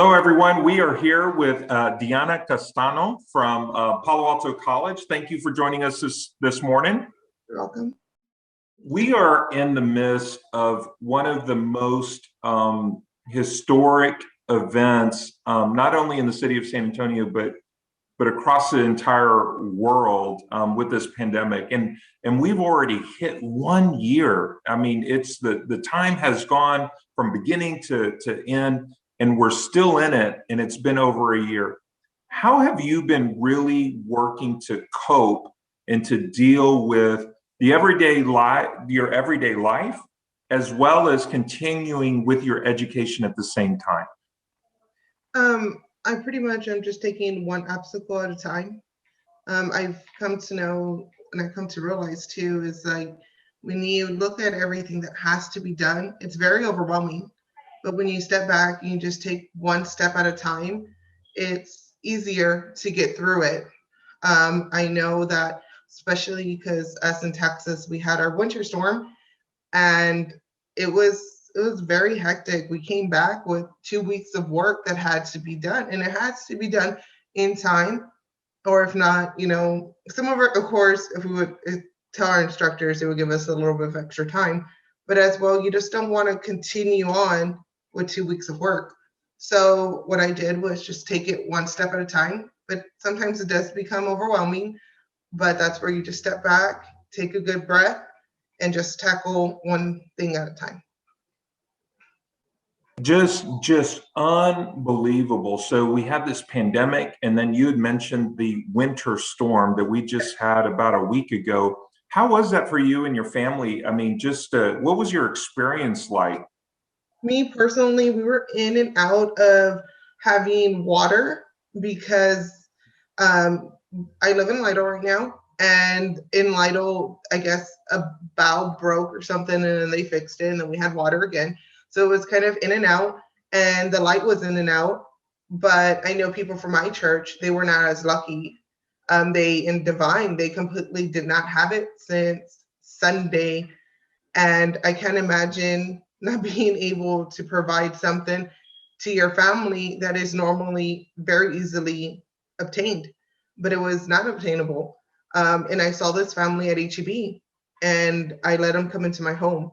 Hello, everyone. We are here with DeAnna Castano from Palo Alto College. Thank you for joining us this morning. You're welcome. We are in the midst of one of the most historic events, not only in the city of San Antonio, but across the entire world with this pandemic. And we've already hit 1 year. I mean, it's the time has gone from beginning to end, and we're still in it, and it's been over a year. How have you been really working to cope and to deal with the everyday life, your everyday life, as well as continuing with your education at the same time? I pretty much am just taking one obstacle at a time. I've come to know, and I've come to realize too, is like when you look at everything that has to be done, it's very overwhelming. But when you step back and you just take one step at a time, it's easier to get through it. I know that, especially because us in Texas, we had our winter storm, and it was very hectic. We came back with 2 weeks of work that had to be done, and it has to be done in time, or if not, some of it, of course, if we would tell our instructors, it would give us a little bit of extra time. But as well, you just don't want to continue on with 2 weeks of work. So what I did was just take it one step at a time, but sometimes it does become overwhelming, but that's where you just step back, take a good breath, and just tackle one thing at a time. Just unbelievable. So we had this pandemic, and then you had mentioned the winter storm that we just had about a week ago. How was that for you and your family? I mean, just what was your experience like? Me personally, we were in and out of having water because I live in Lido right now, and in Lido, I guess a valve broke or something, and then they fixed it, and then we had water again. So it was kind of in and out, and the light was in and out. But I know people from my church, they were not as lucky. In Divine, they completely did not have it since Sunday, and I can't imagine not being able to provide something to your family that is normally very easily obtained, but it was not obtainable. And I saw this family at HEB, and I let them come into my home,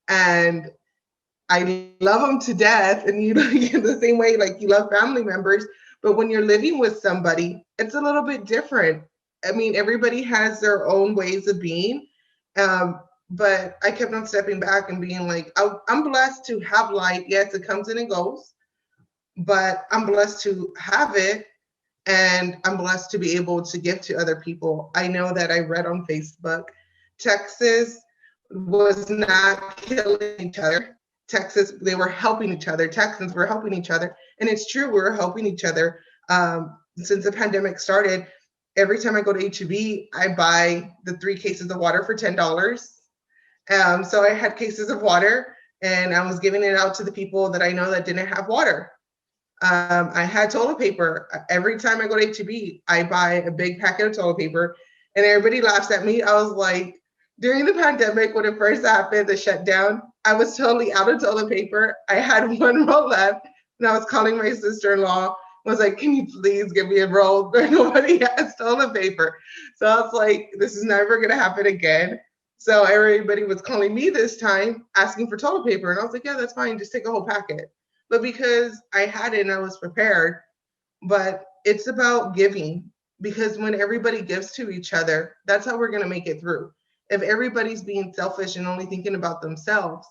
and I love them to death. And the same way, like you love family members, but when you're living with somebody, it's a little bit different. I mean, everybody has their own ways of being. But I kept on stepping back and being like, I'm blessed to have light. Yes, it comes and it goes, but I'm blessed to have it, and I'm blessed to be able to give to other people. I know that I read on Facebook, Texas was not killing each other. Texas, they were helping each other. Texans were helping each other. And it's true, we were helping each other. Since the pandemic started, every time I go to HEB, I buy the 3 cases of water for $10. So I had cases of water, and I was giving it out to the people that I know that didn't have water. I had toilet paper. Every time I go to HEB, I buy a big packet of toilet paper, and everybody laughs at me. I was like, during the pandemic, when it first happened, the shutdown, I was totally out of toilet paper. I had 1 roll left, and I was calling my sister-in-law. I was like, can you please give me a roll? Nobody has toilet paper. So I was like, this is never going to happen again. So everybody was calling me this time, asking for toilet paper. And I was like, yeah, that's fine. Just take a whole packet. But because I had it and I was prepared, but it's about giving, because when everybody gives to each other, that's how we're going to make it through. If everybody's being selfish and only thinking about themselves,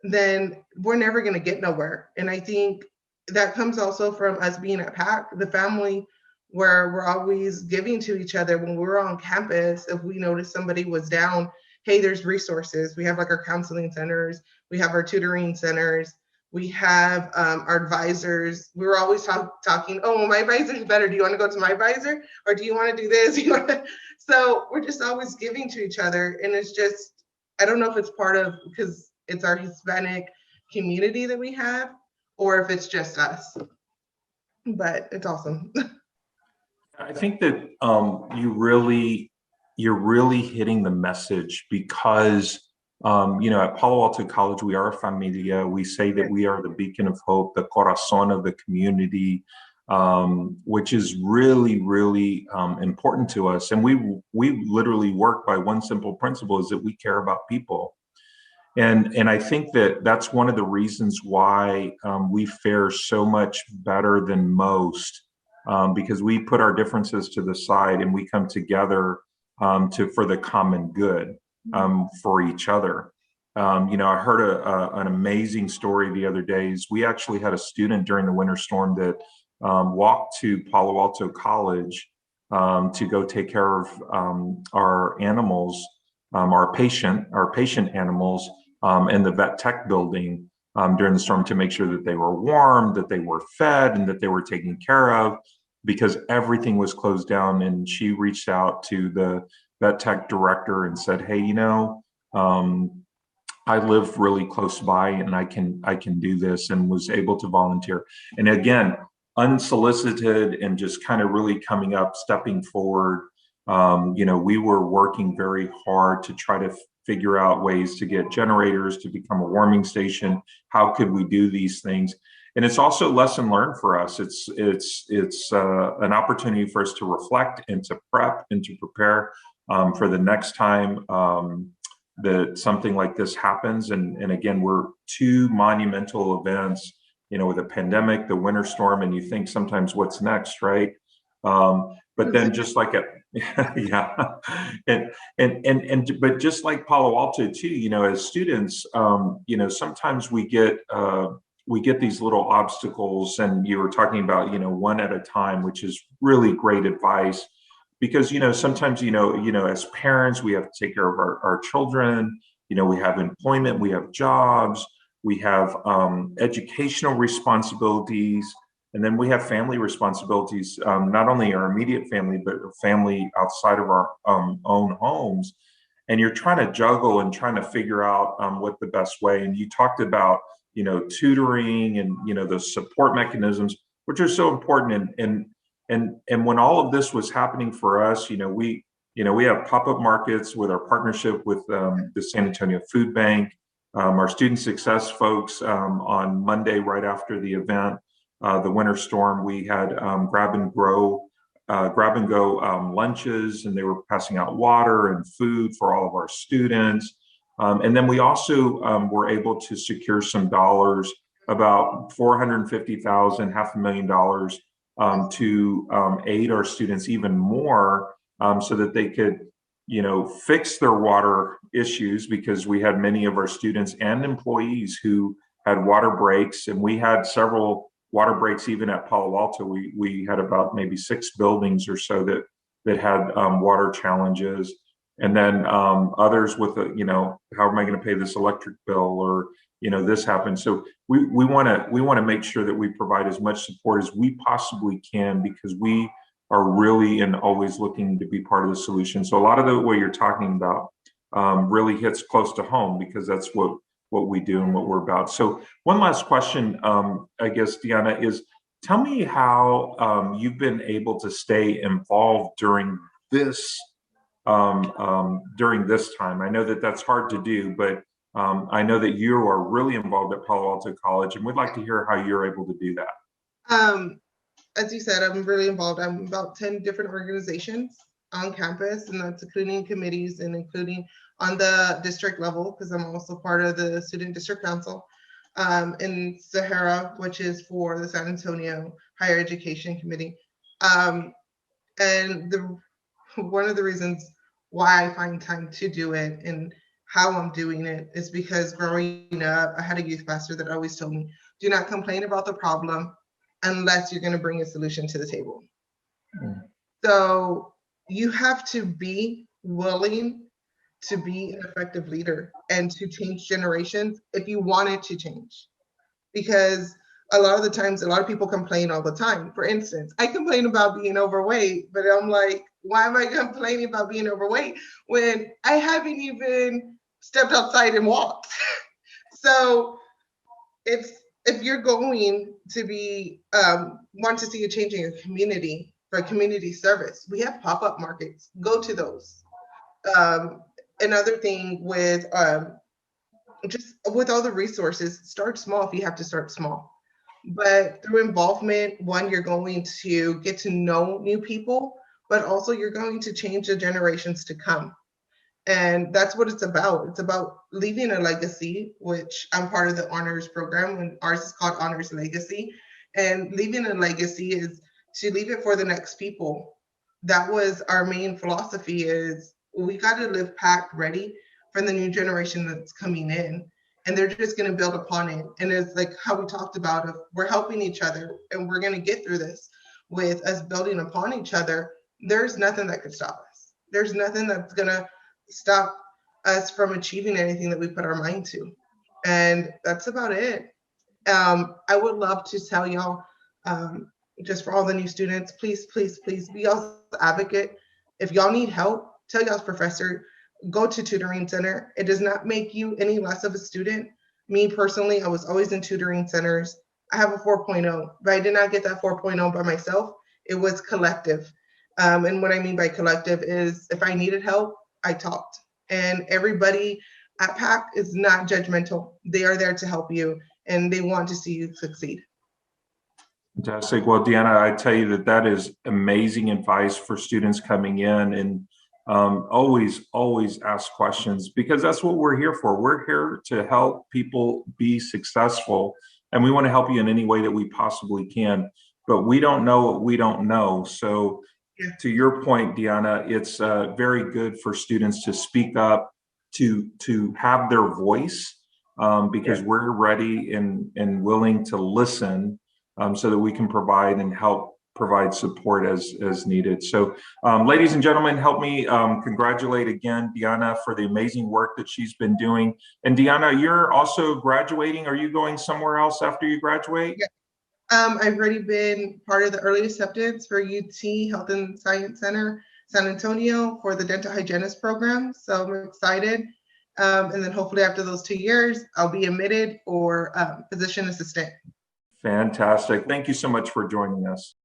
then we're never going to get nowhere. And I think that comes also from us being at PAC, the family, where we're always giving to each other. When we were on campus, if we noticed somebody was down, hey, there's resources. We have like our counseling centers. We have our tutoring centers. We have our advisors. We were always talking, oh, well, my advisor is better. Do you want to go to my advisor? Or do you want to do this? So we're just always giving to each other. And it's just, I don't know if it's part of, because it's our Hispanic community that we have, or if it's just us. But it's awesome. I think that you're really hitting the message, because At Palo Alto College, we are a familia. We say that we are the beacon of hope, the corazon of the community, which is really, really important to us. And we literally work by one simple principle: is that we care about people. And I think that that's one of the reasons why we fare so much better than most, because we put our differences to the side and we come together for the common good, for each other. I heard an amazing story the other day. We actually had a student during the winter storm that walked to Palo Alto College to go take care of our animals, our patient animals, in the vet tech building during the storm, to make sure that they were warm, that they were fed, and that they were taken care of, because everything was closed down. And she reached out to the vet tech director and said, "Hey, I live really close by and I can do this," and was able to volunteer. And again, unsolicited and just kind of really coming up, stepping forward. We were working very hard to try to figure out ways to get generators to become a warming station. How could we do these things? And it's also lesson learned for us. It's an opportunity for us to reflect and to prep and to prepare for the next time that something like this happens. And again, we're two monumental events, with a pandemic, the winter storm, and you think sometimes what's next, right? But then just like yeah, but just like Palo Alto too, as students, sometimes we get these little obstacles, and you were talking about, one at a time, which is really great advice, because sometimes as parents we have to take care of our children. We have employment, we have jobs, we have educational responsibilities, and then we have family responsibilities, not only our immediate family, but family outside of our own homes. And you're trying to juggle and trying to figure out what the best way. And you talked about tutoring and those support mechanisms, which are so important. And when all of this was happening for us, we have pop-up markets with our partnership with the San Antonio Food Bank, our student success folks. On Monday, right after the event, the winter storm, we had grab and go lunches, and they were passing out water and food for all of our students. And then we also were able to secure some dollars, about $450,000, $500,000, to aid our students even more, so that they could, fix their water issues, because we had many of our students and employees who had water breaks, and we had several water breaks even at Palo Alto. We had about maybe 6 buildings or so that had water challenges, and then others with how am I going to pay this electric bill, or this happened. So we want to make sure that we provide as much support as we possibly can, because we are really and always looking to be part of the solution. So a lot of what you're talking about really hits close to home, because that's what we do and what we're about. So one last question, I guess, DeAnna, is tell me how you've been able to stay involved during this time. I know that that's hard to do, but I know that you are really involved at Palo Alto College, and we'd like to hear how you're able to do that. As you said, I'm really involved. I'm about 10 different organizations on campus, and that's including committees and including on the district level, because I'm also part of the Student District Council in Sahara, which is for the San Antonio Higher Education Committee. And one of the reasons why I find time to do it and how I'm doing it is because growing up, I had a youth pastor that always told me, do not complain about the problem unless you're going to bring a solution to the table. Mm. So you have to be willing to be an effective leader and to change generations if you want it to change. Because a lot of the times, a lot of people complain all the time. For instance, I complain about being overweight, but I'm like, why am I complaining about being overweight when I haven't even stepped outside and walked? So if you're going to be want to see a change in your community for community service, we have pop-up markets. Go to those. Another thing with just with all the resources, start small if you have to start small. But through involvement, one, you're going to get to know new people, but also you're going to change the generations to come. And that's what it's about. It's about leaving a legacy, which I'm part of the honors program, and ours is called Honors Legacy. And leaving a legacy is to leave it for the next people. That was our main philosophy, is we got to live PAC ready for the new generation that's coming in. And they're just going to build upon it. And it's like how we talked about it, we're helping each other and we're going to get through this with us building upon each other. There's nothing that could stop us. There's nothing that's going to stop us from achieving anything that we put our mind to. And that's about it. I would love to tell y'all, just for all the new students, please, please, please be y'all's advocate. If y'all need help, tell y'all's professor, go to tutoring center. It does not make you any less of a student. Me personally, I was always in tutoring centers. I have a 4.0, but I did not get that 4.0 by myself. It was collective. And what I mean by collective is if I needed help, I talked. And everybody at PAC is not judgmental. They are there to help you and they want to see you succeed. Fantastic. Well, DeAnna, I tell you that is amazing advice for students coming in, and always ask questions, because that's what we're here for. We're here to help people be successful, and we want to help you in any way that we possibly can. But we don't know what we don't know. So to your point, DeAnna, it's very good for students to speak up, to have their voice, because we're ready and willing to listen, so that we can provide and help provide support as needed. So ladies and gentlemen, help me congratulate again DeAnna for the amazing work that she's been doing. And DeAnna, you're also graduating. Are you going somewhere else after you graduate? Yeah. I've already been part of the early acceptance for UT Health and Science Center, San Antonio, for the dental hygienist program. So I'm excited. And then hopefully after those 2 years, I'll be admitted for physician assistant. Fantastic. Thank you so much for joining us.